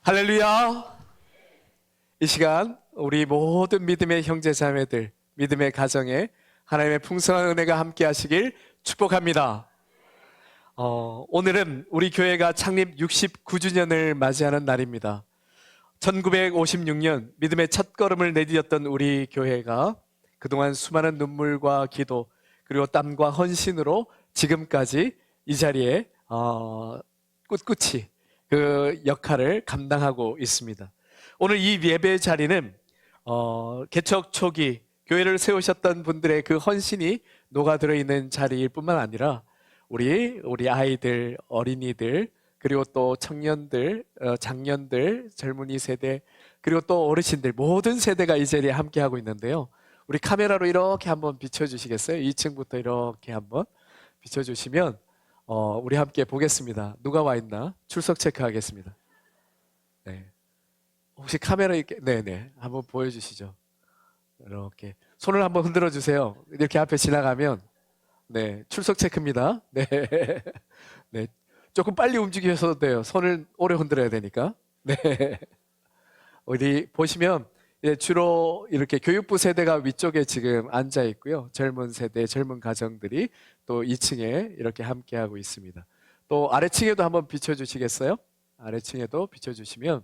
할렐루야! 이 시간 우리 모든 믿음의 형제 자매들, 믿음의 가정에 하나님의 풍성한 은혜가 함께 하시길 축복합니다. 오늘은 우리 교회가 창립 69주년을 맞이하는 날입니다. 1956년 믿음의 첫걸음을 내디뎠던 우리 교회가 그동안 수많은 눈물과 기도 그리고 땀과 헌신으로 지금까지 이 자리에 꿋꿋이 그 역할을 감당하고 있습니다. 오늘 이 예배 자리는 개척 초기 교회를 세우셨던 분들의 그 헌신이 녹아들어 있는 자리일 뿐만 아니라 우리 아이들, 어린이들, 그리고 또 청년들, 장년들, 젊은이 세대, 그리고 또 어르신들 모든 세대가 이 자리에 함께하고 있는데요. 우리 카메라로 이렇게 한번 비춰주시겠어요? 2층부터 이렇게 한번 비춰주시면 우리 함께 보겠습니다. 누가 와 있나? 출석 체크하겠습니다. 네. 혹시 카메라 네네 한번 보여주시죠. 이렇게 손을 한번 흔들어 주세요. 이렇게 앞에 지나가면 네 출석 체크입니다. 네, 네 조금 빨리 움직이셔도 돼요. 손을 오래 흔들어야 되니까. 네. 어디 보시면 주로 이렇게 교육부 세대가 위쪽에 지금 앉아 있고요. 젊은 세대, 젊은 가정들이 또 2층에 이렇게 함께하고 있습니다. 또 아래층에도 한번 비춰주시겠어요? 아래층에도 비춰주시면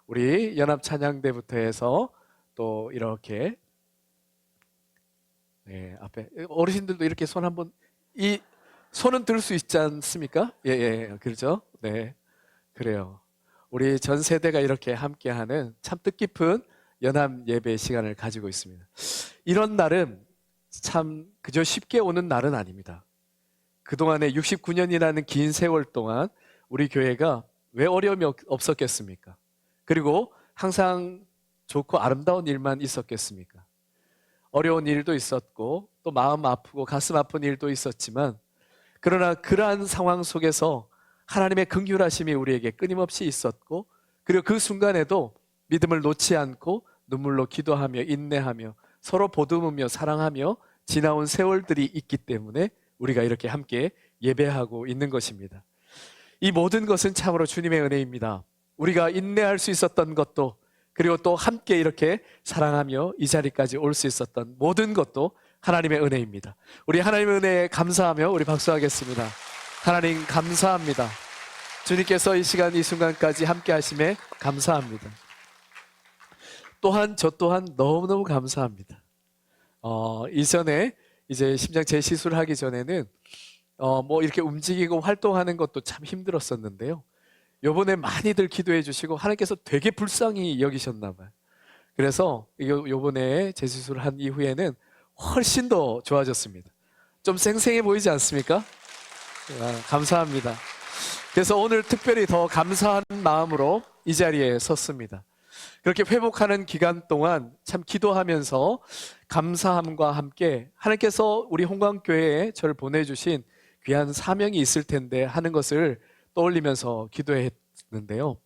우리 연합찬양대부터 해서 또 이렇게 네, 앞에 어르신들도 이렇게 손 한번 이 손은 들 수 있지 않습니까? 예, 그렇죠? 네, 그래요. 우리 전 세대가 이렇게 함께하는 참 뜻깊은 연합 예배 시간을 가지고 있습니다. 이런 날은 참 그저 쉽게 오는 날은 아닙니다. 그동안에 69년이라는 긴 세월 동안 우리 교회가 왜 어려움이 없었겠습니까? 그리고 항상 좋고 아름다운 일만 있었겠습니까? 어려운 일도 있었고 또 마음 아프고 가슴 아픈 일도 있었지만 그러나 그러한 상황 속에서 하나님의 긍휼하심이 우리에게 끊임없이 있었고 그리고 그 순간에도 믿음을 놓지 않고 눈물로 기도하며 인내하며 서로 보듬으며 사랑하며 지나온 세월들이 있기 때문에 우리가 이렇게 함께 예배하고 있는 것입니다. 이 모든 것은 참으로 주님의 은혜입니다. 우리가 인내할 수 있었던 것도 그리고 또 함께 이렇게 사랑하며 이 자리까지 올 수 있었던 모든 것도 하나님의 은혜입니다. 우리 하나님의 은혜에 감사하며 우리 박수하겠습니다. 하나님 감사합니다. 주님께서 이 시간 이 순간까지 함께 하심에 감사합니다. 또한 저 또한 너무너무 감사합니다. 이전에 이제 심장 재시술을 하기 전에는 뭐 이렇게 움직이고 활동하는 것도 참 힘들었었는데요. 요번에 많이들 기도해 주시고 하나님께서 되게 불쌍히 여기셨나 봐요. 그래서 요번에 재시술을 한 이후에는 훨씬 더 좋아졌습니다. 좀 쌩쌩해 보이지 않습니까? 감사합니다. 그래서 오늘 특별히 더 감사한 마음으로 이 자리에 섰습니다. 그렇게 회복하는 기간 동안 참 기도하면서 감사함과 함께 하나님께서 우리 홍광교회에 저를 보내주신 귀한 사명이 있을 텐데 하는 것을 떠올리면서 기도했는데요.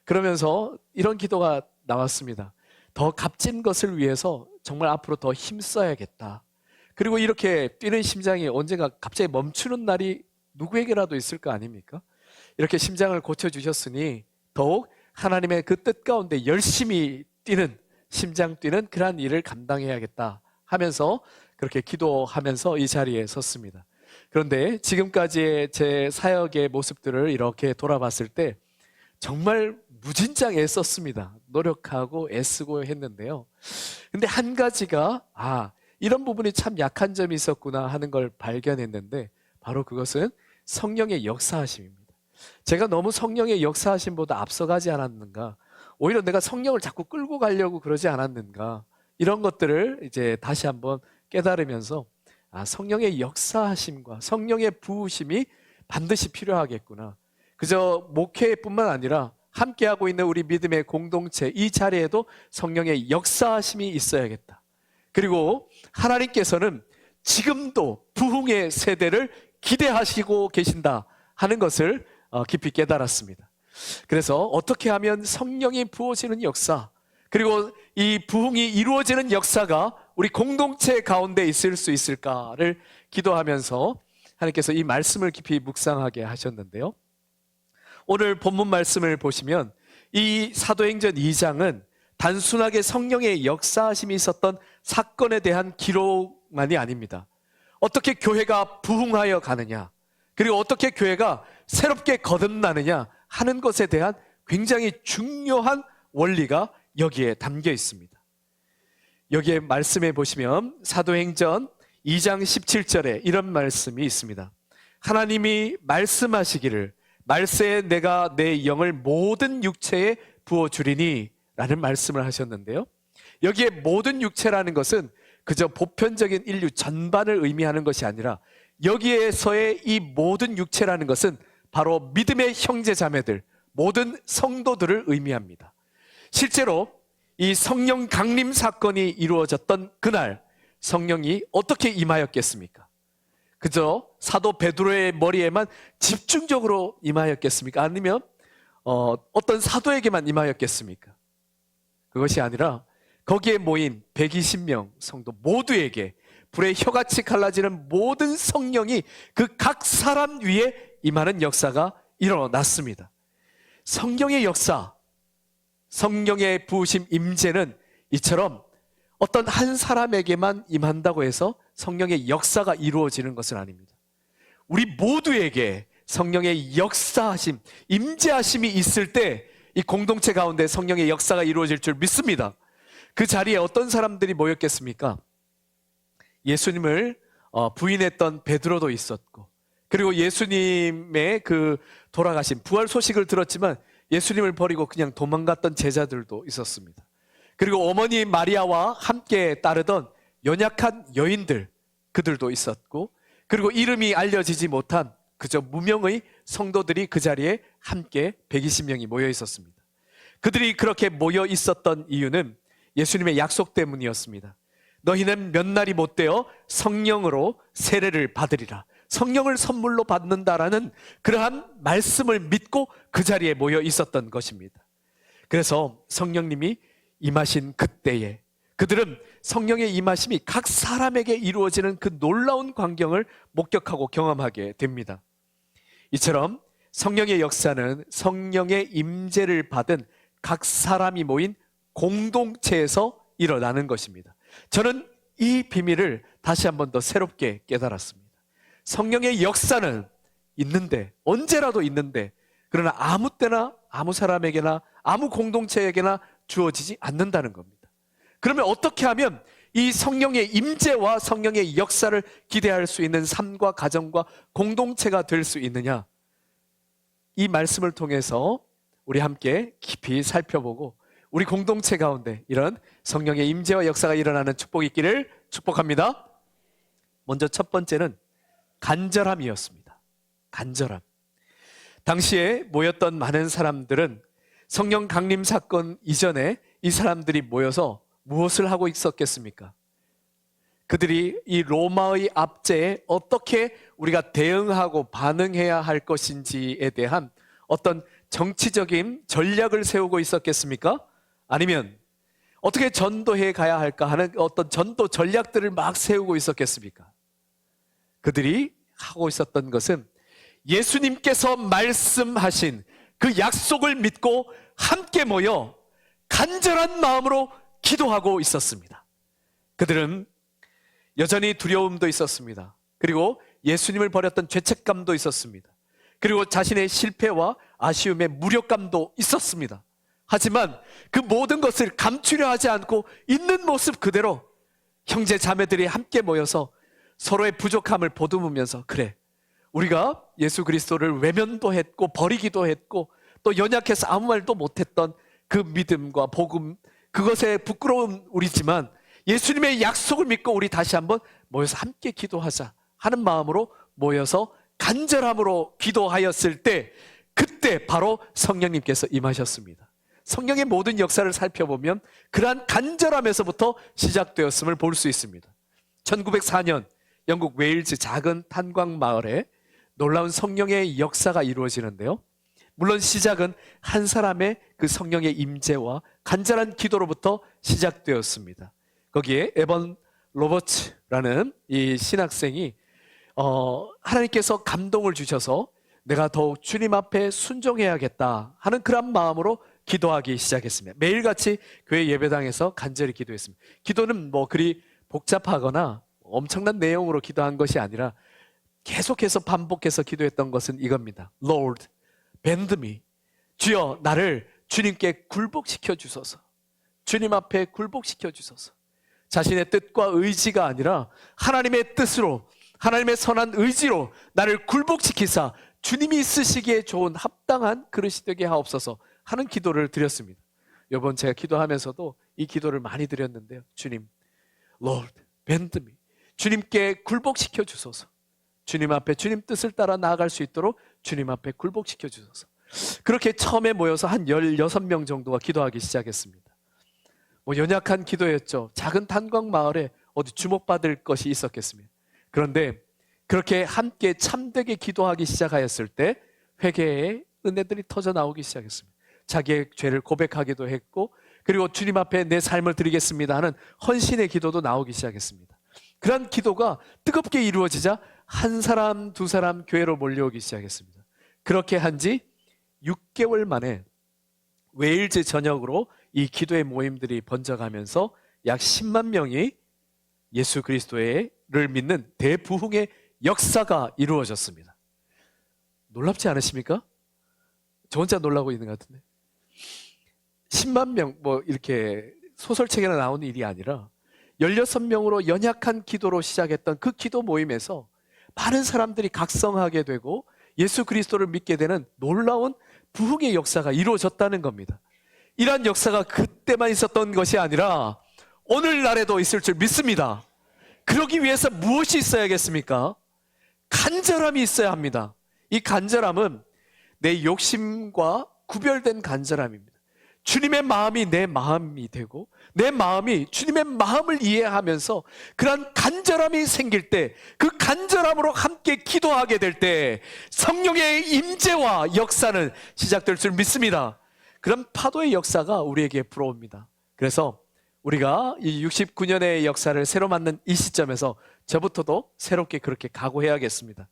그러면서 이런 기도가 나왔습니다. 더 값진 것을 위해서 정말 앞으로 더 힘써야겠다. 그리고 이렇게 뛰는 심장이 언젠가 갑자기 멈추는 날이 누구에게라도 있을 거 아닙니까? 이렇게 심장을 고쳐주셨으니 더욱 하나님의 그 뜻 가운데 열심히 뛰는 심장 뛰는 그러한 일을 감당해야겠다 하면서 그렇게 기도하면서 이 자리에 섰습니다. 그런데 지금까지의 제 사역의 모습들을 이렇게 돌아봤을 때 정말 무진장 애썼습니다. 노력하고 애쓰고 했는데요. 근데 한 가지가 이런 부분이 참 약한 점이 있었구나 하는 걸 발견했는데 바로 그것은 성령의 역사하심입니다. 제가 너무 성령의 역사하심보다 앞서가지 않았는가, 오히려 내가 성령을 자꾸 끌고 가려고 그러지 않았는가, 이런 것들을 이제 다시 한번 깨달으면서 성령의 역사하심과 성령의 부으심이 반드시 필요하겠구나. 그저 목회뿐만 아니라 함께하고 있는 우리 믿음의 공동체 이 자리에도 성령의 역사하심이 있어야겠다. 그리고 하나님께서는 지금도 부흥의 세대를 기대하시고 계신다 하는 것을 깊이 깨달았습니다. 그래서 어떻게 하면 성령이 부어지는 역사 그리고 이 부흥이 이루어지는 역사가 우리 공동체 가운데 있을 수 있을까를 기도하면서 하나님께서 이 말씀을 깊이 묵상하게 하셨는데요. 오늘 본문 말씀을 보시면 이 사도행전 2장은 단순하게 성령의 역사하심이 있었던 사건에 대한 기록만이 아닙니다. 어떻게 교회가 부흥하여 가느냐, 그리고 어떻게 교회가 새롭게 거듭나느냐 하는 것에 대한 굉장히 중요한 원리가 여기에 담겨 있습니다. 여기에 말씀해 보시면 사도행전 2장 17절에 이런 말씀이 있습니다. 하나님이 말씀하시기를 말세에 내가 내 영을 모든 육체에 부어주리니 라는 말씀을 하셨는데요, 여기에 모든 육체라는 것은 그저 보편적인 인류 전반을 의미하는 것이 아니라 여기에서의 이 모든 육체라는 것은 바로 믿음의 형제 자매들, 모든 성도들을 의미합니다. 실제로 이 성령 강림 사건이 이루어졌던 그날 성령이 어떻게 임하였겠습니까? 그저 사도 베드로의 머리에만 집중적으로 임하였겠습니까? 아니면 어떤 사도에게만 임하였겠습니까? 그것이 아니라 거기에 모인 120명 성도 모두에게 불의 혀같이 갈라지는 모든 성령이 그 각 사람 위에 임하는 역사가 일어났습니다. 성령의 역사, 성령의 부으심 임재는 이처럼 어떤 한 사람에게만 임한다고 해서 성령의 역사가 이루어지는 것은 아닙니다. 우리 모두에게 성령의 역사하심, 임재하심이 있을 때 이 공동체 가운데 성령의 역사가 이루어질 줄 믿습니다. 그 자리에 어떤 사람들이 모였겠습니까? 예수님을 부인했던 베드로도 있었고, 그리고 예수님의 그 돌아가신 부활 소식을 들었지만 예수님을 버리고 그냥 도망갔던 제자들도 있었습니다. 그리고 어머니 마리아와 함께 따르던 연약한 여인들, 그들도 있었고, 그리고 이름이 알려지지 못한 그저 무명의 성도들이 그 자리에 함께 120명이 모여 있었습니다. 그들이 그렇게 모여 있었던 이유는 예수님의 약속 때문이었습니다. 너희는 몇 날이 못되어 성령으로 세례를 받으리라, 성령을 선물로 받는다라는 그러한 말씀을 믿고 그 자리에 모여 있었던 것입니다. 그래서 성령님이 임하신 그때에 그들은 성령의 임하심이 각 사람에게 이루어지는 그 놀라운 광경을 목격하고 경험하게 됩니다. 이처럼 성령의 역사는 성령의 임재를 받은 각 사람이 모인 공동체에서 일어나는 것입니다. 저는 이 비밀을 다시 한 번 더 새롭게 깨달았습니다. 성령의 역사는 있는데, 언제라도 있는데, 그러나 아무 때나 아무 사람에게나 아무 공동체에게나 주어지지 않는다는 겁니다. 그러면 어떻게 하면 이 성령의 임재와 성령의 역사를 기대할 수 있는 삶과 가정과 공동체가 될 수 있느냐? 이 말씀을 통해서 우리 함께 깊이 살펴보고 우리 공동체 가운데 이런 성령의 임재와 역사가 일어나는 축복이 있기를 축복합니다. 먼저 첫 번째는 간절함이었습니다. 간절함. 당시에 모였던 많은 사람들은 성령 강림 사건 이전에 이 사람들이 모여서 무엇을 하고 있었겠습니까? 그들이 이 로마의 압제에 어떻게 우리가 대응하고 반응해야 할 것인지에 대한 어떤 정치적인 전략을 세우고 있었겠습니까? 아니면 어떻게 전도해 가야 할까 하는 어떤 전도 전략들을 막 세우고 있었겠습니까? 그들이 하고 있었던 것은 예수님께서 말씀하신 그 약속을 믿고 함께 모여 간절한 마음으로 기도하고 있었습니다. 그들은 여전히 두려움도 있었습니다. 그리고 예수님을 버렸던 죄책감도 있었습니다. 그리고 자신의 실패와 아쉬움의 무력감도 있었습니다. 하지만 그 모든 것을 감추려 하지 않고 있는 모습 그대로 형제 자매들이 함께 모여서 서로의 부족함을 보듬으면서, 그래, 우리가 예수 그리스도를 외면도 했고 버리기도 했고 또 연약해서 아무 말도 못했던 그 믿음과 복음, 그것에 부끄러운 우리지만 예수님의 약속을 믿고 우리 다시 한번 모여서 함께 기도하자 하는 마음으로 모여서 간절함으로 기도하였을 때, 그때 바로 성령님께서 임하셨습니다. 성령의 모든 역사를 살펴보면 그러한 간절함에서부터 시작되었음을 볼 수 있습니다. 1904년 영국 웨일즈 작은 탄광 마을에 놀라운 성령의 역사가 이루어지는데요, 물론 시작은 한 사람의 그 성령의 임재와 간절한 기도로부터 시작되었습니다. 거기에 에번 로버츠라는 이 신학생이 하나님께서 감동을 주셔서 내가 더욱 주님 앞에 순종해야겠다 하는 그런 마음으로 기도하기 시작했습니다. 매일같이 교회 예배당에서 간절히 기도했습니다. 기도는 뭐 그리 복잡하거나 엄청난 내용으로 기도한 것이 아니라 계속해서 반복해서 기도했던 것은 이겁니다. Lord, bend me. 주여, 나를 주님께 굴복시켜 주소서. 주님 앞에 굴복시켜 주소서. 자신의 뜻과 의지가 아니라 하나님의 뜻으로, 하나님의 선한 의지로 나를 굴복시키사 주님이 쓰시기에 좋은 합당한 그릇이 되게 하옵소서 하는 기도를 드렸습니다. 이번 제가 기도하면서도 이 기도를 많이 드렸는데요. 주님, Lord, bend me. 주님께 굴복시켜 주소서. 주님 앞에 주님 뜻을 따라 나아갈 수 있도록 주님 앞에 굴복시켜 주소서. 그렇게 처음에 모여서 한 16명 정도가 기도하기 시작했습니다. 뭐 연약한 기도였죠. 작은 탄광 마을에 어디 주목받을 것이 있었겠습니다. 그런데 그렇게 함께 참되게 기도하기 시작하였을 때 회개의 은혜들이 터져 나오기 시작했습니다. 자기의 죄를 고백하기도 했고, 그리고 주님 앞에 내 삶을 드리겠습니다 하는 헌신의 기도도 나오기 시작했습니다. 그런 기도가 뜨겁게 이루어지자 한 사람, 두 사람 교회로 몰려오기 시작했습니다. 그렇게 한 지 6개월 만에 웨일즈 전역으로 이 기도의 모임들이 번져가면서 약 10만 명이 예수 그리스도를 믿는 대부흥의 역사가 이루어졌습니다. 놀랍지 않으십니까? 저 혼자 놀라고 있는 것 같은데. 10만 명, 뭐 이렇게 소설책에나 나오는 일이 아니라 16명으로 연약한 기도로 시작했던 그 기도 모임에서 많은 사람들이 각성하게 되고 예수 그리스도를 믿게 되는 놀라운 부흥의 역사가 이루어졌다는 겁니다. 이러한 역사가 그때만 있었던 것이 아니라 오늘날에도 있을 줄 믿습니다. 그러기 위해서 무엇이 있어야겠습니까? 간절함이 있어야 합니다. 이 간절함은 내 욕심과 구별된 간절함입니다. 주님의 마음이 내 마음이 되고 내 마음이 주님의 마음을 이해하면서 그런 간절함이 생길 때, 그 간절함으로 함께 기도하게 될 때 성령의 임재와 역사는 시작될 줄 믿습니다. 그런 파도의 역사가 우리에게 불어옵니다. 그래서 우리가 이 69년의 역사를 새로 맞는 이 시점에서 저부터도 새롭게 그렇게 각오해야겠습니다.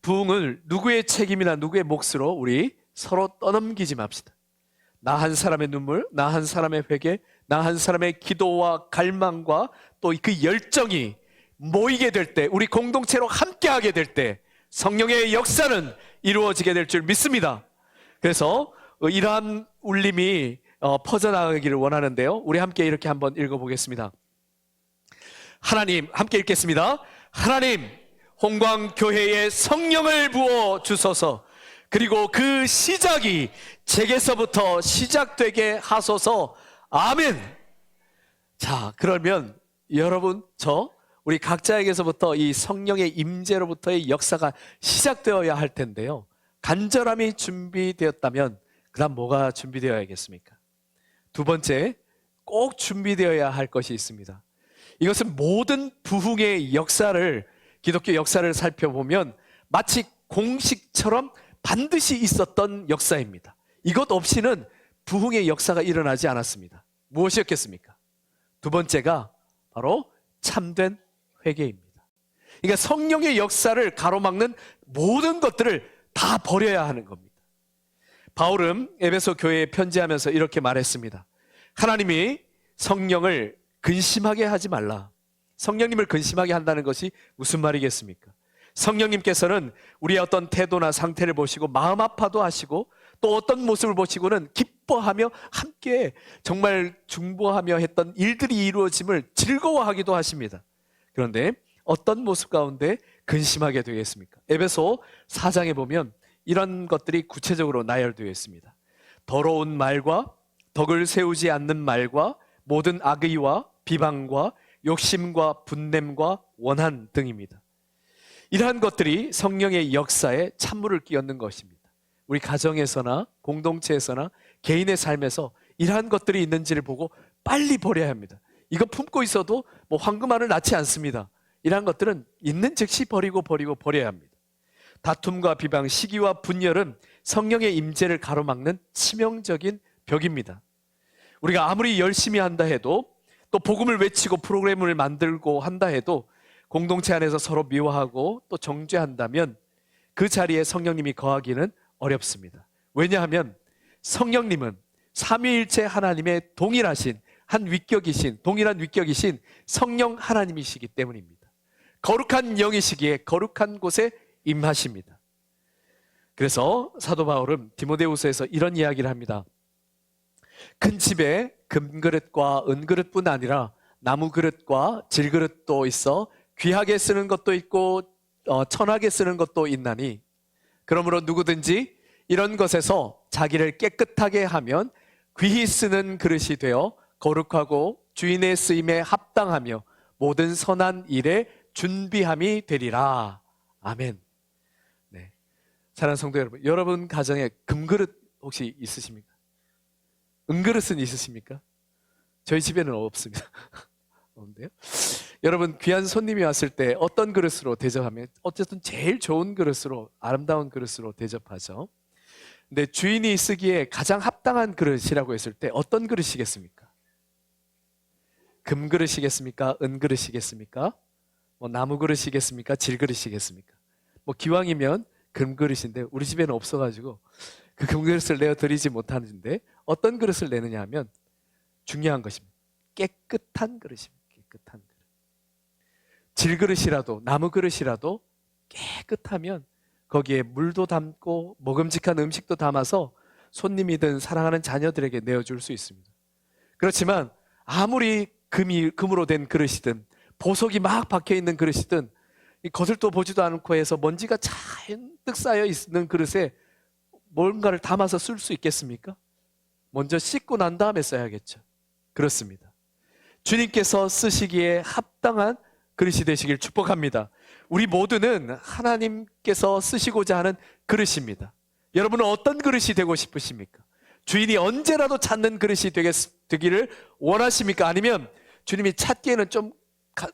부흥을 누구의 책임이나 누구의 몫으로 우리 서로 떠넘기지 맙시다. 나 한 사람의 눈물, 나 한 사람의 회개, 나 한 사람의 기도와 갈망과 또 그 열정이 모이게 될 때, 우리 공동체로 함께하게 될 때 성령의 역사는 이루어지게 될 줄 믿습니다. 그래서 이러한 울림이 퍼져나가기를 원하는데요. 우리 함께 이렇게 한번 읽어보겠습니다. 하나님, 함께 읽겠습니다. 하나님, 홍광교회에 성령을 부어 주소서. 그리고 그 시작이 제게서부터 시작되게 하소서. 아멘. 자, 그러면 여러분, 우리 각자에게서부터 이 성령의 임재로부터의 역사가 시작되어야 할 텐데요. 간절함이 준비되었다면 그다음 뭐가 준비되어야겠습니까? 두 번째, 꼭 준비되어야 할 것이 있습니다. 이것은 모든 부흥의 역사를, 기독교 역사를 살펴보면 마치 공식처럼 반드시 있었던 역사입니다. 이것 없이는 부흥의 역사가 일어나지 않았습니다. 무엇이었겠습니까? 두 번째가 바로 참된 회개입니다. 그러니까 성령의 역사를 가로막는 모든 것들을 다 버려야 하는 겁니다. 바울은 에베소 교회에 편지하면서 이렇게 말했습니다. 하나님이 성령을 근심하게 하지 말라. 성령님을 근심하게 한다는 것이 무슨 말이겠습니까? 성령님께서는 우리의 어떤 태도나 상태를 보시고 마음 아파도 하시고 또 어떤 모습을 보시고는 기뻐하며 함께 정말 중보하며 했던 일들이 이루어짐을 즐거워하기도 하십니다. 그런데 어떤 모습 가운데 근심하게 되겠습니까? 에베소 4장에 보면 이런 것들이 구체적으로 나열되어 있습니다. 더러운 말과 덕을 세우지 않는 말과 모든 악의와 비방과 욕심과 분냄과 원한 등입니다. 이러한 것들이 성령의 역사에 찬물을 끼얹는 것입니다. 우리 가정에서나 공동체에서나 개인의 삶에서 이러한 것들이 있는지를 보고 빨리 버려야 합니다. 이거 품고 있어도 뭐 황금알을 낳지 않습니다. 이러한 것들은 있는 즉시 버려야 합니다. 다툼과 비방, 시기와 분열은 성령의 임재를 가로막는 치명적인 벽입니다. 우리가 아무리 열심히 한다 해도, 또 복음을 외치고 프로그램을 만들고 한다 해도 공동체 안에서 서로 미워하고 또 정죄한다면 그 자리에 성령님이 거하기는 어렵습니다. 왜냐하면 성령님은 삼위일체 하나님의 동일하신 동일한 위격이신 성령 하나님이시기 때문입니다. 거룩한 영이시기에 거룩한 곳에 임하십니다. 그래서 사도 바울은 디모데후서에서 이런 이야기를 합니다. 큰 집에 금그릇과 은그릇뿐 아니라 나무 그릇과 질그릇도 있어 귀하게 쓰는 것도 있고 천하게 쓰는 것도 있나니 그러므로 누구든지 이런 것에서 자기를 깨끗하게 하면 귀히 쓰는 그릇이 되어 거룩하고 주인의 쓰임에 합당하며 모든 선한 일에 준비함이 되리라. 아멘. 네. 사랑하는 성도 여러분, 여러분 가정에 금그릇 혹시 있으십니까? 은그릇은 있으십니까? 저희 집에는 없습니다. 없는데요. 여러분, 귀한 손님이 왔을 때 어떤 그릇으로 대접하면 어쨌든 제일 좋은 그릇으로, 아름다운 그릇으로 대접하죠. 근데 주인이 쓰기에 가장 합당한 그릇이라고 했을 때 어떤 그릇이겠습니까? 금그릇이겠습니까? 은그릇이겠습니까? 나무 그릇이겠습니까? 질그릇이겠습니까? 기왕이면 금그릇인데 우리 집에는 없어가지고 그 금그릇을 내어드리지 못하는데 어떤 그릇을 내느냐 하면 중요한 것입니다. 깨끗한 그릇입니다. 깨끗한 그릇. 질그릇이라도 나무 그릇이라도 깨끗하면 거기에 물도 담고 먹음직한 음식도 담아서 손님이든 사랑하는 자녀들에게 내어줄 수 있습니다. 그렇지만 아무리 금으로 된 그릇이든 보석이 막 박혀있는 그릇이든 거들떠 보지도 않고 해서 먼지가 잔뜩 쌓여 있는 그릇에 뭔가를 담아서 쓸 수 있겠습니까? 먼저 씻고 난 다음에 써야겠죠. 그렇습니다. 주님께서 쓰시기에 합당한 그릇이 되시길 축복합니다. 우리 모두는 하나님께서 쓰시고자 하는 그릇입니다. 여러분은 어떤 그릇이 되고 싶으십니까? 주인이 언제라도 찾는 그릇이 되기를 원하십니까? 아니면 주님이 찾기에는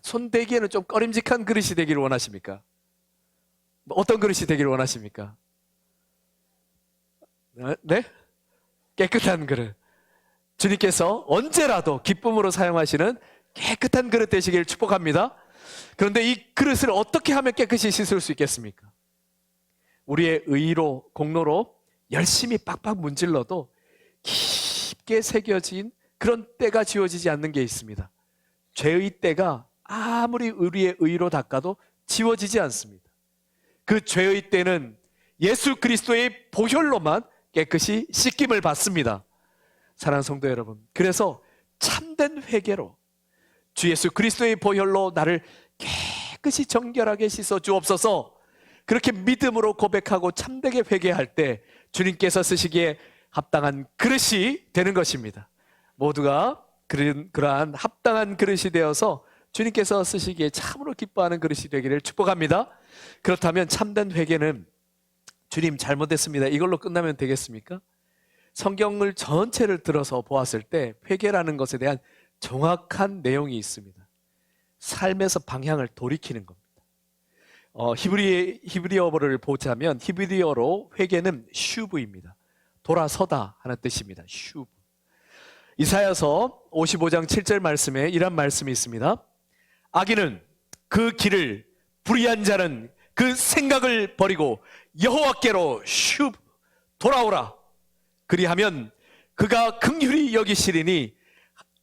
손대기에는 좀 꺼림직한 그릇이 되기를 원하십니까? 어떤 그릇이 되기를 원하십니까? 네? 깨끗한 그릇. 주님께서 언제라도 기쁨으로 사용하시는 깨끗한 그릇 되시기를 축복합니다. 그런데 이 그릇을 어떻게 하면 깨끗이 씻을 수 있겠습니까? 우리의 의로, 공로로 열심히 빡빡 문질러도 깊게 새겨진 그런 때가 지워지지 않는 게 있습니다. 죄의 때가 아무리 우리의 의로 닦아도 지워지지 않습니다. 그 죄의 때는 예수 그리스도의 보혈로만 깨끗이 씻김을 받습니다. 사랑하는 성도 여러분, 그래서 참된 회개로 주 예수 그리스도의 보혈로 나를 깨끗이 정결하게 씻어 주옵소서, 그렇게 믿음으로 고백하고 참되게 회개할 때 주님께서 쓰시기에 합당한 그릇이 되는 것입니다. 모두가 그러한 합당한 그릇이 되어서 주님께서 쓰시기에 참으로 기뻐하는 그릇이 되기를 축복합니다. 그렇다면 참된 회개는 주님 잘못했습니다, 이걸로 끝나면 되겠습니까? 성경을 전체를 들어서 보았을 때 회개라는 것에 대한 정확한 내용이 있습니다. 삶에서 방향을 돌이키는 겁니다. 히브리어를 보자면 히브리어로 회개는 슈브입니다. 돌아서다 하는 뜻입니다. 슈브. 이사야서 55장 7절 말씀에 이런 말씀이 있습니다. 악인은 그 길을, 불의한 자는 그 생각을 버리고 여호와께로 슈브 돌아오라. 그리하면 그가 긍휼히 여기시리니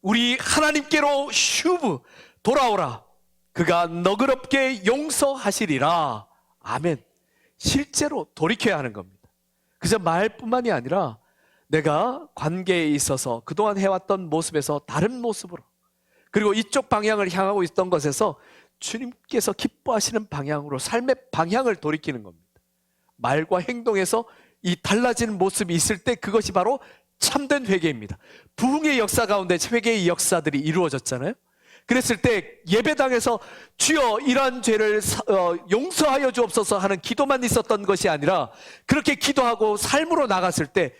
우리 하나님께로 슈브 돌아오라. 그가 너그럽게 용서하시리라. 아멘. 실제로 돌이켜야 하는 겁니다. 그저 말뿐만이 아니라 내가 관계에 있어서 그동안 해왔던 모습에서 다른 모습으로, 그리고 이쪽 방향을 향하고 있던 것에서 주님께서 기뻐하시는 방향으로 삶의 방향을 돌이키는 겁니다. 말과 행동에서 이 달라지는 모습이 있을 때 그것이 바로 참된 회개입니다. 부흥의 역사 가운데 회개의 역사들이 이루어졌잖아요. 그랬을 때 예배당에서 주여 이러한 죄를 용서하여 주옵소서 하는 기도만 있었던 것이 아니라 그렇게 기도하고 삶으로 나갔을 때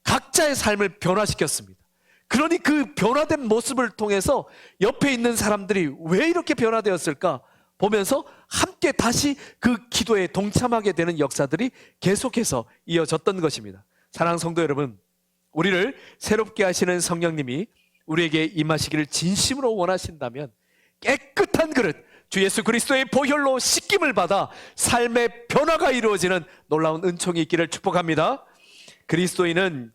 각자의 삶을 변화시켰습니다. 그러니 그 변화된 모습을 통해서 옆에 있는 사람들이 왜 이렇게 변화되었을까 보면서 함께 다시 그 기도에 동참하게 되는 역사들이 계속해서 이어졌던 것입니다. 사랑하는 성도 여러분, 우리를 새롭게 하시는 성령님이 우리에게 임하시기를 진심으로 원하신다면 깨끗한 그릇, 주 예수 그리스도의 보혈로 씻김을 받아 삶의 변화가 이루어지는 놀라운 은총이 있기를 축복합니다. 그리스도인은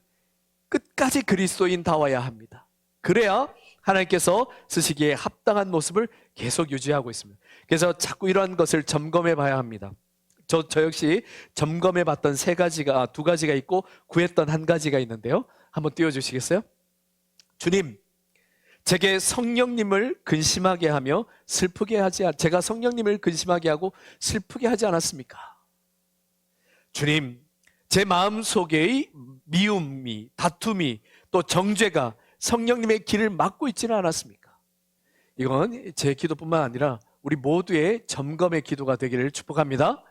끝까지 그리스도인다워야 합니다. 그래야 하나님께서 쓰시기에 합당한 모습을 계속 유지하고 있습니다. 그래서 자꾸 이러한 것을 점검해 봐야 합니다. 저 역시 점검해 봤던 두 가지가 있고 구했던 한 가지가 있는데요. 한번 띄워주시겠어요? 주님, 제게 성령님을 근심하게 하며 제가 성령님을 근심하게 하고 슬프게 하지 않았습니까? 주님, 제 마음 속의 미움이, 다툼이, 또 정죄가 성령님의 길을 막고 있지는 않았습니까? 이건 제 기도뿐만 아니라 우리 모두의 점검의 기도가 되기를 축복합니다.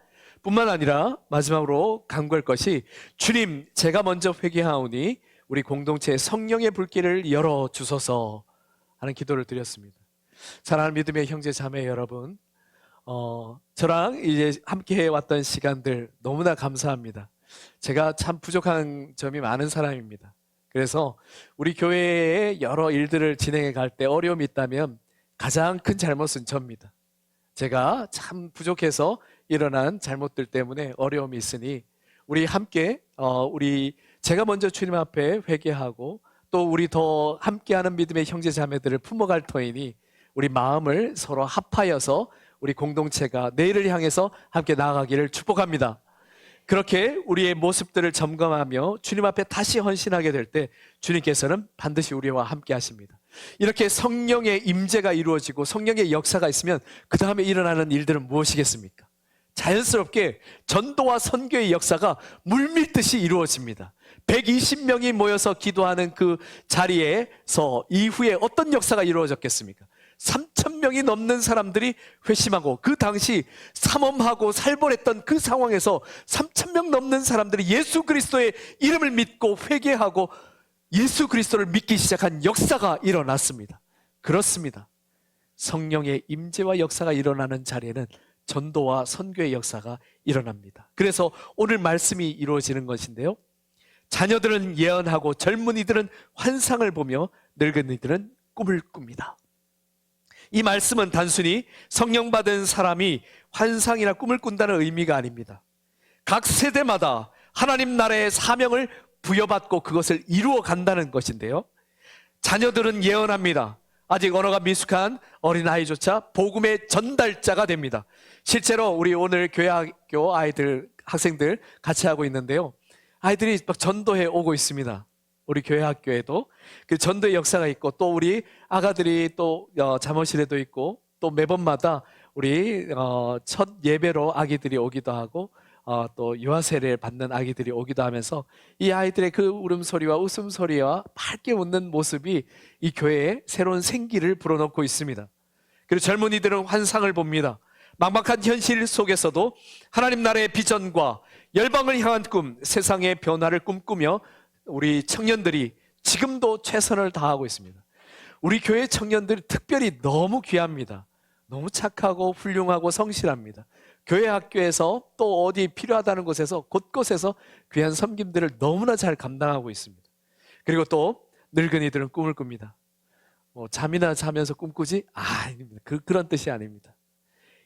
뿐만 아니라 마지막으로 간구할 것이, 주님, 제가 먼저 회개하오니 우리 공동체의 성령의 불길을 열어주소서 하는 기도를 드렸습니다. 사랑하는 믿음의 형제 자매 여러분, 저랑 이제 함께 해왔던 시간들 너무나 감사합니다. 제가 참 부족한 점이 많은 사람입니다. 그래서 우리 교회의 여러 일들을 진행해 갈 때 어려움이 있다면 가장 큰 잘못은 접니다. 제가 참 부족해서 일어난 잘못들 때문에 어려움이 있으니 우리 함께 제가 먼저 주님 앞에 회개하고 또 우리 더 함께하는 믿음의 형제 자매들을 품어갈 터이니 우리 마음을 서로 합하여서 우리 공동체가 내일을 향해서 함께 나아가기를 축복합니다. 그렇게 우리의 모습들을 점검하며 주님 앞에 다시 헌신하게 될 때 주님께서는 반드시 우리와 함께 하십니다. 이렇게 성령의 임재가 이루어지고 성령의 역사가 있으면 그 다음에 일어나는 일들은 무엇이겠습니까? 자연스럽게 전도와 선교의 역사가 물밀듯이 이루어집니다. 120명이 모여서 기도하는 그 자리에서 이후에 어떤 역사가 이루어졌겠습니까? 3,000명이 넘는 사람들이 회심하고, 그 당시 삼엄하고 살벌했던 그 상황에서 3,000명 넘는 사람들이 예수 그리스도의 이름을 믿고 회개하고 예수 그리스도를 믿기 시작한 역사가 일어났습니다. 그렇습니다. 성령의 임재와 역사가 일어나는 자리에는 전도와 선교의 역사가 일어납니다. 그래서 오늘 말씀이 이루어지는 것인데요, 자녀들은 예언하고 젊은이들은 환상을 보며 늙은이들은 꿈을 꿉니다. 이 말씀은 단순히 성령 받은 사람이 환상이나 꿈을 꾼다는 의미가 아닙니다. 각 세대마다 하나님 나라의 사명을 부여받고 그것을 이루어 간다는 것인데요, 자녀들은 예언합니다. 아직 언어가 미숙한 어린아이조차 복음의 전달자가 됩니다. 실제로 우리 오늘 교회학교 학생들 같이 하고 있는데요, 아이들이 막 전도해 오고 있습니다. 우리 교회 학교에도 그 전도의 역사가 있고, 또 우리 아가들이 또 잠옷실에도 있고, 또 매번마다 우리 첫 예배로 아기들이 오기도 하고, 또 유아 세례를 받는 아기들이 오기도 하면서 이 아이들의 그 울음소리와 웃음소리와 밝게 웃는 모습이 이 교회에 새로운 생기를 불어넣고 있습니다. 그리고 젊은이들은 환상을 봅니다. 막막한 현실 속에서도 하나님 나라의 비전과 열방을 향한 꿈, 세상의 변화를 꿈꾸며 우리 청년들이 지금도 최선을 다하고 있습니다. 우리 교회 청년들이 특별히 너무 귀합니다. 너무 착하고 훌륭하고 성실합니다. 교회 학교에서 또 어디 필요하다는 곳에서 곳곳에서 귀한 섬김들을 너무나 잘 감당하고 있습니다. 그리고 또 늙은이들은 꿈을 꿉니다. 잠이나 자면서 꿈꾸지? 그런 뜻이 아닙니다.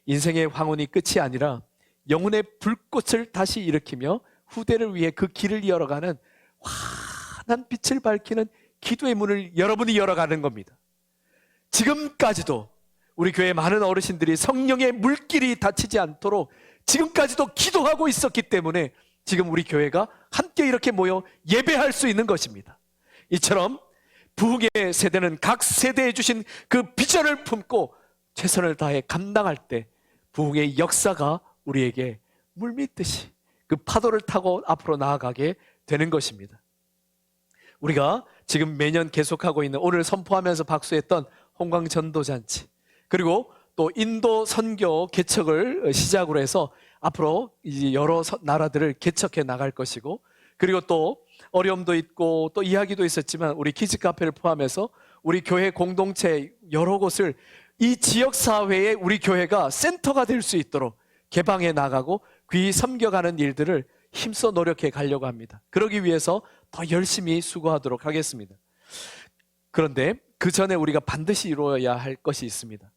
인생의 황혼이 끝이 아니라 영혼의 불꽃을 다시 일으키며 후대를 위해 그 길을 열어가는 환한 빛을 밝히는 기도의 문을 여러분이 열어가는 겁니다. 지금까지도 우리 교회 많은 어르신들이 성령의 물길이 닫히지 않도록 지금까지도 기도하고 있었기 때문에 지금 우리 교회가 함께 이렇게 모여 예배할 수 있는 것입니다. 이처럼 부흥의 세대는 각 세대에 주신 그 비전을 품고 최선을 다해 감당할 때 부흥의 역사가 우리에게 물밀듯이 그 파도를 타고 앞으로 나아가게 되는 것입니다. 우리가 지금 매년 계속하고 있는, 오늘 선포하면서 박수했던 홍광전도잔치, 그리고 또 인도 선교 개척을 시작으로 해서 앞으로 이제 여러 나라들을 개척해 나갈 것이고, 그리고 또 어려움도 있고 또 이야기도 있었지만 우리 키즈카페를 포함해서 우리 교회 공동체 여러 곳을 이 지역사회에 우리 교회가 센터가 될 수 있도록 개방해 나가고 귀히 섬겨가는 일들을 힘써 노력해 가려고 합니다. 그러기 위해서 더 열심히 수고하도록 하겠습니다. 그런데 그 전에 우리가 반드시 이루어야 할 것이 있습니다.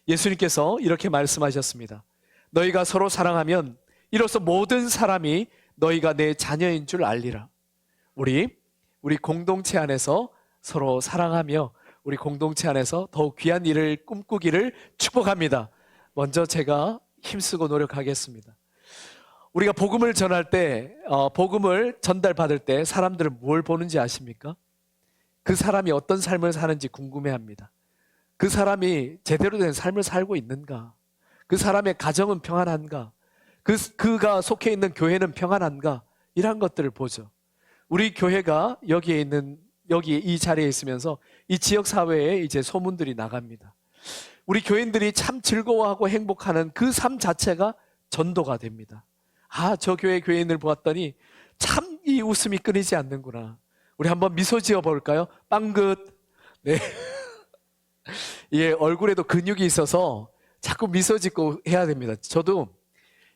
예수님께서 이렇게 말씀하셨습니다. 너희가 서로 사랑하면 이로써 모든 사람이 너희가 내 자녀인 줄 알리라. 우리 우리 공동체 안에서 서로 사랑하며 우리 공동체 안에서 더욱 귀한 일을 꿈꾸기를 축복합니다. 먼저 제가 힘쓰고 노력하겠습니다. 우리가 복음을 전할 때, 복음을 전달받을 때 사람들은 뭘 보는지 아십니까? 그 사람이 어떤 삶을 사는지 궁금해합니다. 그 사람이 제대로 된 삶을 살고 있는가? 그 사람의 가정은 평안한가? 그가 속해 있는 교회는 평안한가? 이런 것들을 보죠. 우리 교회가 여기 이 자리에 있으면서 이 지역 사회에 이제 소문들이 나갑니다. 우리 교인들이 참 즐거워하고 행복하는 그 삶 자체가 전도가 됩니다. 아, 저 교회 교인을 보았더니 참 이 웃음이 끊이지 않는구나. 우리 한번 미소 지어 볼까요? 빵긋. 네. 예, 얼굴에도 근육이 있어서 자꾸 미소 짓고 해야 됩니다. 저도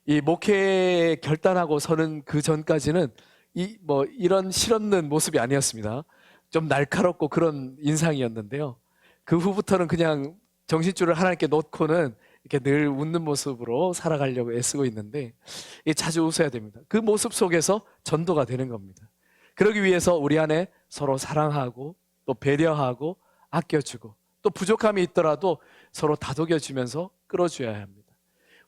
이 목회 결단하고 서는 그 전까지는 이런 실없는 모습이 아니었습니다. 좀 날카롭고 그런 인상이었는데요. 그 후부터는 그냥 정신줄을 하나님께 놓고는 이렇게 늘 웃는 모습으로 살아가려고 애쓰고 있는데, 자주 웃어야 됩니다. 그 모습 속에서 전도가 되는 겁니다. 그러기 위해서 우리 안에 서로 사랑하고 또 배려하고 아껴주고 또 부족함이 있더라도 서로 다독여주면서 끌어줘야 합니다.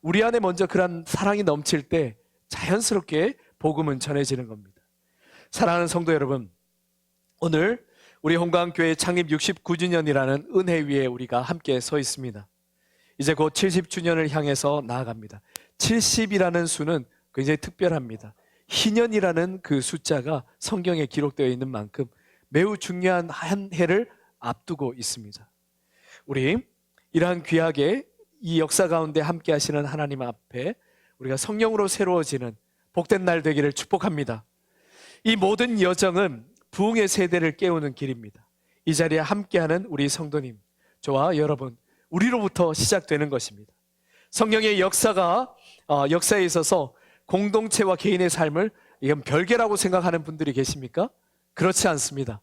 우리 안에 먼저 그런 사랑이 넘칠 때 자연스럽게 복음은 전해지는 겁니다. 사랑하는 성도 여러분, 오늘 우리 홍강교회 창립 69주년이라는 은혜 위에 우리가 함께 서 있습니다. 이제 곧 70주년을 향해서 나아갑니다. 70이라는 수는 굉장히 특별합니다. 희년이라는 그 숫자가 성경에 기록되어 있는 만큼 매우 중요한 한 해를 앞두고 있습니다. 우리 이러한 귀하게 이 역사 가운데 함께 하시는 하나님 앞에 우리가 성령으로 새로워지는 복된 날 되기를 축복합니다. 이 모든 여정은 부흥의 세대를 깨우는 길입니다. 이 자리에 함께하는 우리 성도님, 저와 여러분, 우리로부터 시작되는 것입니다. 성령의 역사에 있어서 공동체와 개인의 삶을 이건 별개라고 생각하는 분들이 계십니까? 그렇지 않습니다.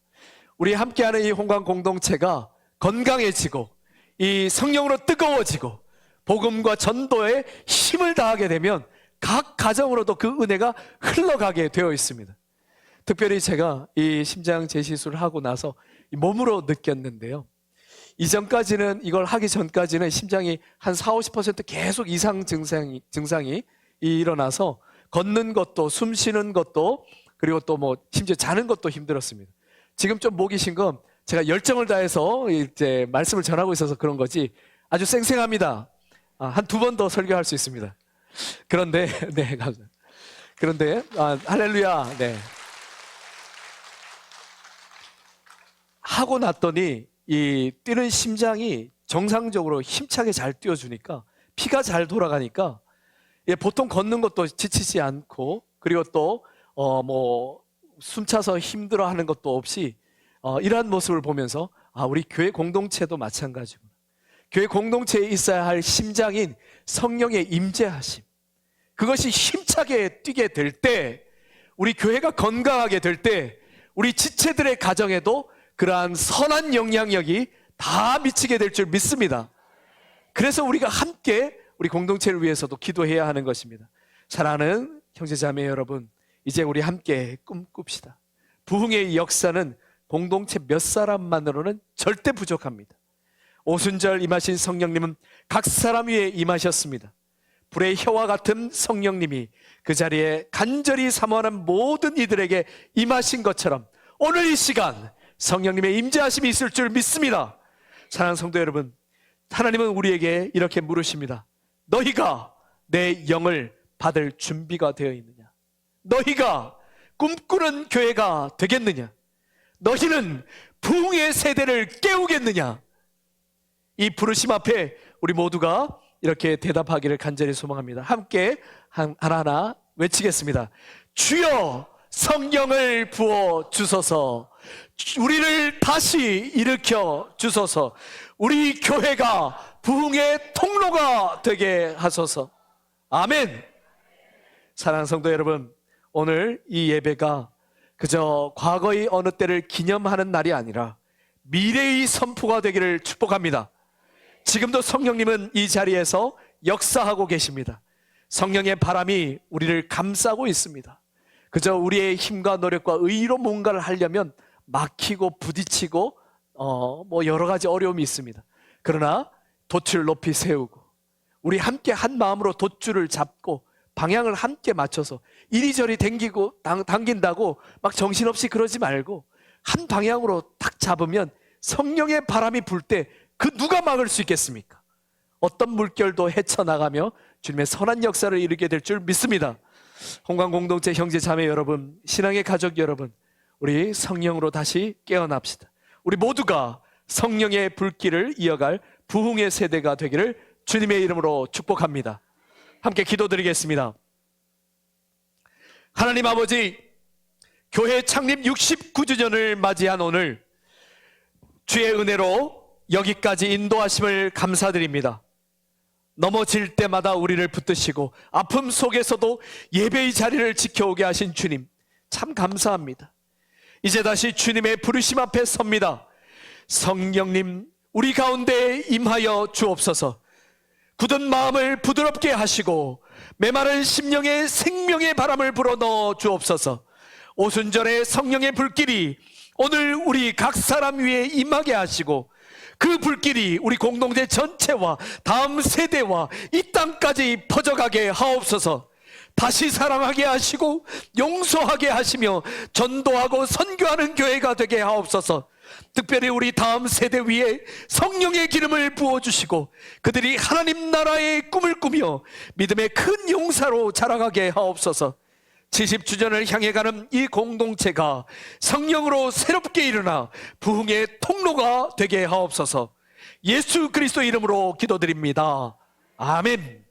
우리 함께하는 이 홍강 공동체가 건강해지고 이 성령으로 뜨거워지고 복음과 전도에 힘을 다하게 되면 각 가정으로도 그 은혜가 흘러가게 되어 있습니다. 특별히 제가 이 심장 재시술을 하고 나서 몸으로 느꼈는데요. 이걸 하기 전까지는 심장이 한 40-50% 계속 이상 증상이 일어나서 걷는 것도 숨 쉬는 것도 그리고 또 심지어 자는 것도 힘들었습니다. 지금 좀 목이 쉰 건 제가 열정을 다해서 이제 말씀을 전하고 있어서 그런 거지 아주 쌩쌩합니다. 한 2번 더 설교할 수 있습니다. 그런데 네, 감사합니다. 그런데 할렐루야. 네. 하고 났더니 이 뛰는 심장이 정상적으로 힘차게 잘 뛰어주니까 피가 잘 돌아가니까 보통 걷는 것도 지치지 않고 그리고 또 숨차서 힘들어하는 것도 없이 이러한 모습을 보면서 우리 교회 공동체도 마찬가지고 교회 공동체에 있어야 할 심장인 성령의 임재하심, 그것이 힘차게 뛰게 될 때 우리 교회가 건강하게 될 때 우리 지체들의 가정에도 그러한 선한 영향력이 다 미치게 될 줄 믿습니다. 그래서 우리가 함께 우리 공동체를 위해서도 기도해야 하는 것입니다. 사랑하는 형제자매 여러분, 이제 우리 함께 꿈꿉시다. 부흥의 역사는 공동체 몇 사람만으로는 절대 부족합니다. 오순절 임하신 성령님은 각 사람 위에 임하셨습니다. 불의 혀와 같은 성령님이 그 자리에 간절히 사모하는 모든 이들에게 임하신 것처럼 오늘 이 시간 성령님의 임재하심이 있을 줄 믿습니다. 사랑하는 성도 여러분, 하나님은 우리에게 이렇게 물으십니다. 너희가 내 영을 받을 준비가 되어 있느냐? 너희가 꿈꾸는 교회가 되겠느냐? 너희는 부흥의 세대를 깨우겠느냐? 이 부르심 앞에 우리 모두가 이렇게 대답하기를 간절히 소망합니다. 함께 하나하나 외치겠습니다. 주여 성령을 부어 주소서. 우리를 다시 일으켜 주소서. 우리 교회가 부흥의 통로가 되게 하소서. 아멘. 사랑하는 성도 여러분, 오늘 이 예배가 그저 과거의 어느 때를 기념하는 날이 아니라 미래의 선포가 되기를 축복합니다. 지금도 성령님은 이 자리에서 역사하고 계십니다. 성령의 바람이 우리를 감싸고 있습니다. 그저 우리의 힘과 노력과 의로 뭔가를 하려면 막히고 부딪히고 뭐 여러 가지 어려움이 있습니다. 그러나 돛을 높이 세우고 우리 함께 한 마음으로 돛줄을 잡고 방향을 함께 맞춰서 이리저리 당긴다고 막 정신없이 그러지 말고 한 방향으로 딱 잡으면 성령의 바람이 불 때 그 누가 막을 수 있겠습니까? 어떤 물결도 헤쳐나가며 주님의 선한 역사를 이루게 될 줄 믿습니다. 홍강 공동체 형제 자매 여러분, 신앙의 가족 여러분, 우리 성령으로 다시 깨어납시다. 우리 모두가 성령의 불길을 이어갈 부흥의 세대가 되기를 주님의 이름으로 축복합니다. 함께 기도드리겠습니다. 하나님 아버지, 교회 창립 69주년을 맞이한 오늘 주의 은혜로 여기까지 인도하심을 감사드립니다. 넘어질 때마다 우리를 붙드시고 아픔 속에서도 예배의 자리를 지켜오게 하신 주님, 참 감사합니다. 이제 다시 주님의 부르심 앞에 섭니다. 성령님, 우리 가운데 임하여 주옵소서. 굳은 마음을 부드럽게 하시고 메마른 심령에 생명의 바람을 불어넣어 주옵소서. 오순절의 성령의 불길이 오늘 우리 각 사람 위에 임하게 하시고 그 불길이 우리 공동체 전체와 다음 세대와 이 땅까지 퍼져가게 하옵소서. 다시 사랑하게 하시고 용서하게 하시며 전도하고 선교하는 교회가 되게 하옵소서. 특별히 우리 다음 세대 위에 성령의 기름을 부어주시고 그들이 하나님 나라의 꿈을 꾸며 믿음의 큰 용사로 자라가게 하옵소서. 70주년을 향해 가는 이 공동체가 성령으로 새롭게 일어나 부흥의 통로가 되게 하옵소서. 예수 그리스도 이름으로 기도드립니다. 아멘.